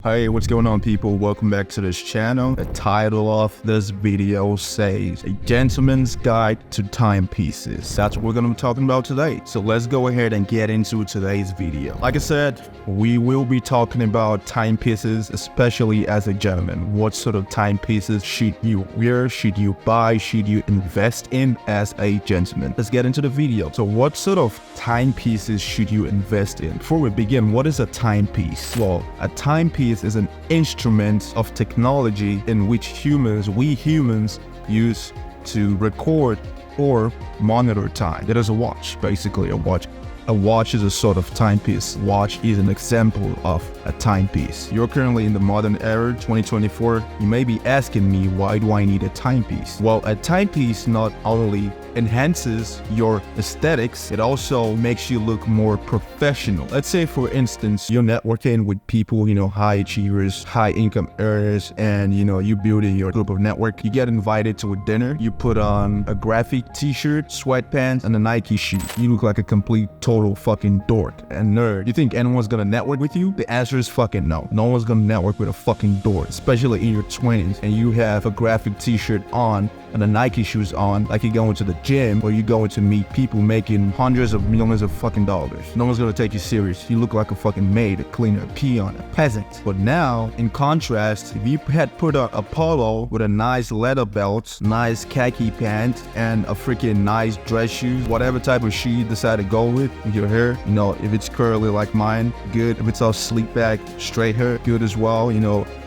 Hey, what's going on, people? Welcome back to this channel. The title of this video says A Gentleman's Guide to Timepieces. That's what we're going to be talking about today. So let's go ahead and get into today's video. Like I said, we will be talking about timepieces, especially as a gentleman. What sort of timepieces should you wear? Should you buy? Should you invest in as a gentleman? Let's get into the video. So what sort of timepieces should you invest in? Before we begin, what is a timepiece? Well, a timepiece is an instrument of technology in which we humans use to record or monitor time. It is a watch, basically a watch. A watch is a sort of timepiece. Watch is an example of a timepiece. You're currently in the modern era, 2024. You may be asking me, why do I need a timepiece? Well, a timepiece not only enhances your aesthetics, it also makes you look more professional. Let's say, for instance, you're networking with people, high achievers, high income earners, and you building your group of network. You get invited to a dinner. You put on a graphic t-shirt, sweatpants, and a Nike shoe. You look like a complete total fucking dork and nerd. You think anyone's gonna network with you? The answer is fucking no. No one's gonna network with a fucking dork, especially in your 20s, and you have a graphic t-shirt on and the Nike shoes on, like you're going to the gym or you're going to meet people making hundreds of millions of fucking dollars. No one's gonna take you serious. You look like a fucking maid, a cleaner, a peon, a peasant. But now, in contrast, if you had put on a polo with a nice leather belt, nice khaki pants, and a freaking nice dress shoes, whatever type of shoe you decide to go with your hair, if it's curly like mine, good. If it's all sleek back, straight hair, good as well.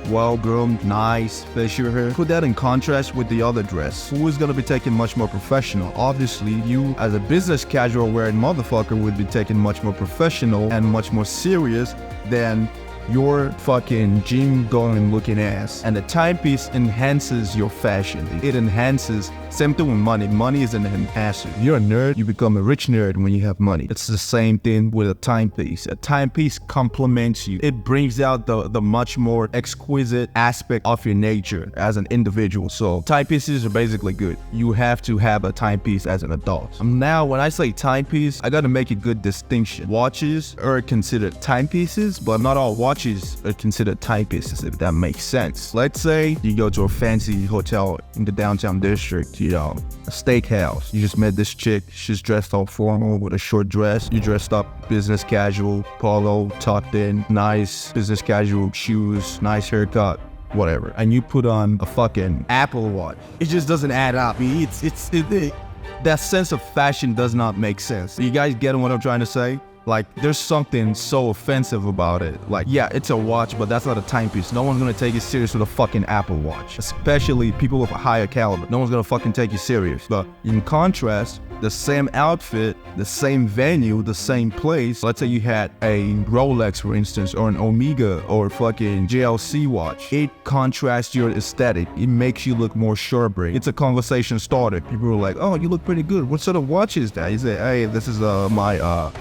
Well-groomed, nice facial hair. Put that in contrast with the other dress. Who is gonna be taken much more professional? Obviously, you as a business casual wearing motherfucker would be taken much more professional and much more serious than your fucking gym going looking ass. And the timepiece enhances your fashion. It enhances. Same thing with money. Money is an enhancer. If you're a nerd, you become a rich nerd when you have money. It's the same thing with a timepiece. A timepiece complements you. It brings out the much more exquisite aspect of your nature as an individual. So timepieces are basically good. You have to have a timepiece as an adult. Now, when I say timepiece, I gotta make a good distinction. Watches are considered timepieces, but not all watches are considered timepieces, if that makes sense. Let's say you go to a fancy hotel in the downtown district, a steakhouse. You just met this chick. She's dressed all formal with a short dress. You dressed up business casual, polo, tucked in, nice business casual shoes, nice haircut, whatever. And you put on a fucking Apple Watch. It just doesn't add up. That sense of fashion does not make sense. You guys get what I'm trying to say? Like, there's something so offensive about it. Like, yeah, it's a watch, but that's not a timepiece. No one's gonna take you serious with a fucking Apple Watch. Especially people of a higher caliber. No one's gonna fucking take you serious. But in contrast, the same outfit, the same venue, the same place. Let's say you had a Rolex, for instance, or an Omega, or fucking JLC watch. It contrasts your aesthetic. It makes you look more sharper. It's a conversation starter. People are like, oh, you look pretty good. What sort of watch is that? You say, hey, this is my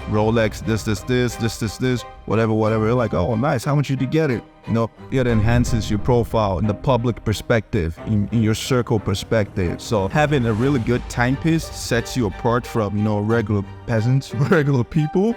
Rolex, this, whatever. You're like, oh, nice. How much did you get it? It enhances your profile in the public perspective, in your circle perspective. So having a really good timepiece sets you apart from, regular peasants, regular people,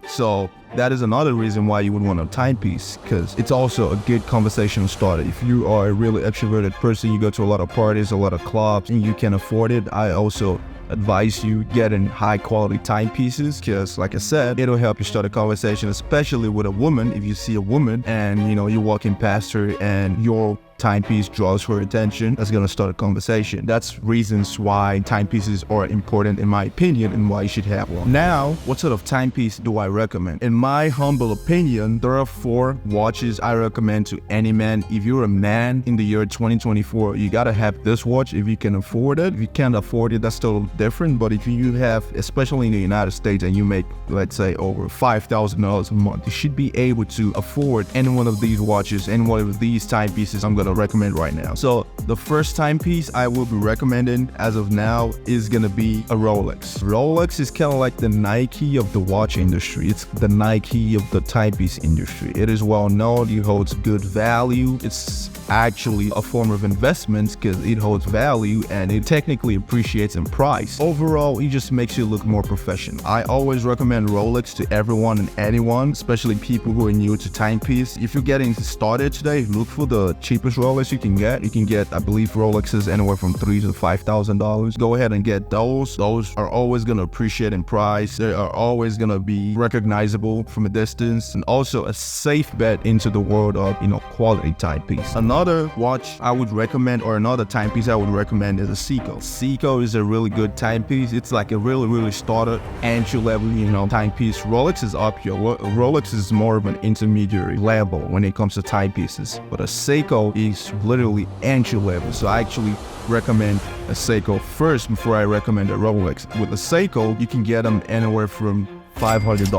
So that is another reason why you would want a timepiece, because it's also a good conversation starter. If you are a really extroverted person, you go to a lot of parties, a lot of clubs, and you can afford it, I also advise you getting high quality timepieces, because like I said, it'll help you start a conversation, especially with a woman. If you see a woman and you're walking past her and your timepiece draws her attention, that's gonna start a conversation. That's reasons why timepieces are important, in my opinion, and why you should have one. Now, what sort of timepiece do I recommend? In my humble opinion, there are 4 watches I recommend to any man. If you're a man in the year 2024, you gotta have this watch if you can afford it. If you can't afford it, that's totally different. But if you have, especially in the United States, and you make, let's say, over $5,000 a month, you should be able to afford any one of these watches, any one of these timepieces I'm gonna recommend right now. So The first timepiece I will be recommending as of now is gonna be a Rolex. Rolex is kind of like the Nike of the watch industry. It's the Nike of the timepiece industry. It is well known, it holds good value. It's actually a form of investment because it holds value and it technically appreciates in price. Overall, it just makes you look more professional. I always recommend Rolex to everyone and anyone, especially people who are new to timepiece. If you're getting started today, look for the cheapest Rolex you can get. You can get, I believe, Rolexes anywhere from $3,000 to $5,000. Go ahead and get those. Those are always going to appreciate in price. They are always going to be recognizable from a distance, and also a safe bet into the world of, quality timepiece. Another watch I would recommend, or another timepiece I would recommend, is a Seiko. Seiko is a really good timepiece. It's like a really starter entry level, timepiece. Rolex is up here. Rolex is more of an intermediary level when it comes to timepieces, but a Seiko is literally entry level. So I actually recommend a Seiko first before I recommend a Rolex. With a Seiko, you can get them anywhere from $500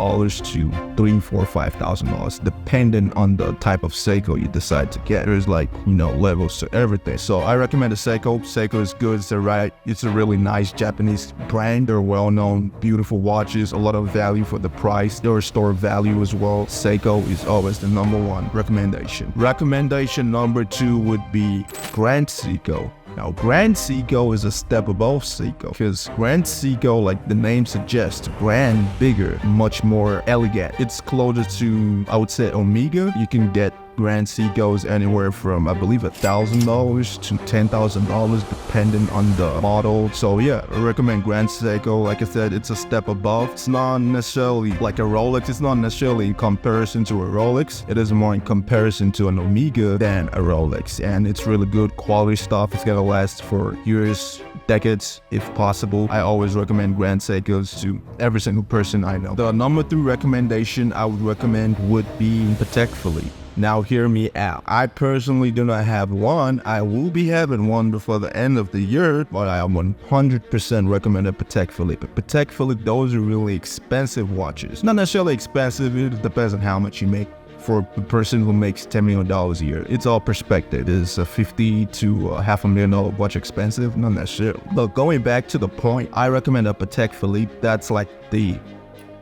to $3,000, $4,000, $5,000, depending on the type of Seiko you decide to get. There's levels to everything. So I recommend a Seiko. Seiko is good. It's a really nice Japanese brand. They're well-known, beautiful watches, a lot of value for the price. They restore value as well. Seiko is always the number one recommendation. Recommendation number 2 would be Grand Seiko. Now, Grand Seiko is a step above Seiko because Grand Seiko, like the name suggests, grand, bigger, much more elegant. It's closer to, I would say, Omega. You can get Grand Seikos anywhere from, I believe, $1,000 to $10,000 depending on the model. So yeah, I recommend Grand Seiko. Like I said, it's a step above. It's not necessarily like a Rolex. It's not necessarily in comparison to a Rolex. It is more in comparison to an Omega than a Rolex, and it's really good quality stuff. It's gonna last for years, decades if possible. I always recommend Grand Seikos to every single person I know. The number 3 recommendation I would recommend would be predictably. Now hear me out. I personally do not have one. I will be having one before the end of the year, but I 100% recommend a Patek Philippe. Patek Philippe, those are really expensive watches. Not necessarily expensive, it depends on how much you make. For a person who makes $10 million a year, it's all perspective. Is a $50,000 to $500,000 watch expensive? Not necessarily. But going back to the point, I recommend a Patek Philippe. That's like the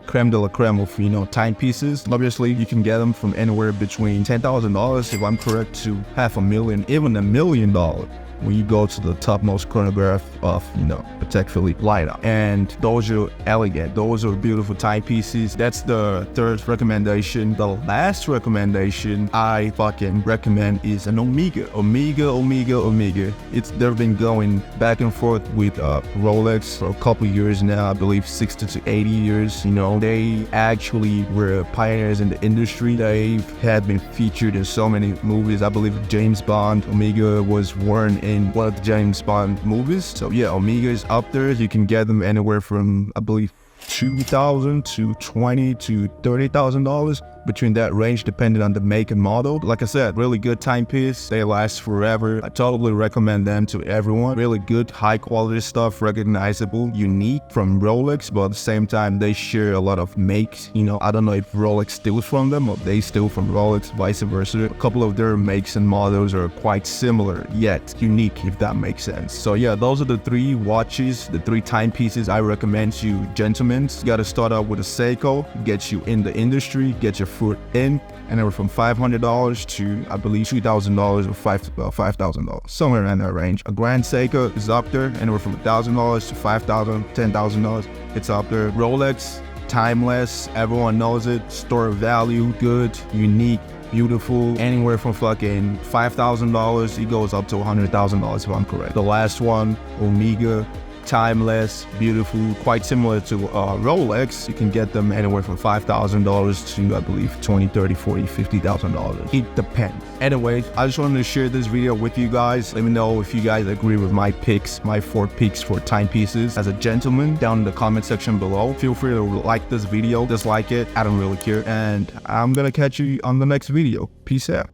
creme de la creme of, timepieces. Obviously, you can get them from anywhere between $10,000, if I'm correct, to $500,000, even $1 million when you go to the topmost chronograph of, Patek Philippe lineup. And those are elegant. Those are beautiful timepieces. That's the 3rd recommendation. The last recommendation I fucking recommend is an Omega. Omega. They've been going back and forth with Rolex for a couple years now. I believe 60 to 80 years. They actually were pioneers in the industry. They had been featured in so many movies. I believe James Bond, Omega was worn in one of the James Bond movies. So yeah, Omega is up there. You can get them anywhere from, I believe, $2,000 to $20,000 to $30,000, between that range depending on the make and model. Like I said, really good timepiece. They last forever. I totally recommend them to everyone. Really good, high quality stuff, recognizable, unique from Rolex, but at the same time they share a lot of makes. I don't know if Rolex steals from them or they steal from Rolex, vice versa. A couple of their makes and models are quite similar, yet unique, if that makes sense. So yeah, those are the 3 watches, the 3 timepieces I recommend to you gentlemen. You gotta start out with a Seiko, get you in the industry, get your foot in, anywhere from $500 to, I believe, $3,000 or $5,000, somewhere in that range. A Grand Seiko is up there, anywhere from $1,000 to $5,000, $10,000. It's up there. Rolex, timeless, everyone knows it. Store value, good, unique, beautiful, anywhere from fucking $5,000. It goes up to $100,000 if I'm correct. The last one, Omega, timeless, beautiful, quite similar to Rolex. You can get them anywhere from $5,000 to, I believe, $20,000, $30,000, $40,000, $50,000. It depends. Anyway, I just wanted to share this video with you guys. Let me know if you guys agree with my picks, my 4 picks for timepieces. As a gentleman, down in the comment section below. Feel free to like this video, dislike it, I don't really care. And I'm gonna catch you on the next video. Peace out.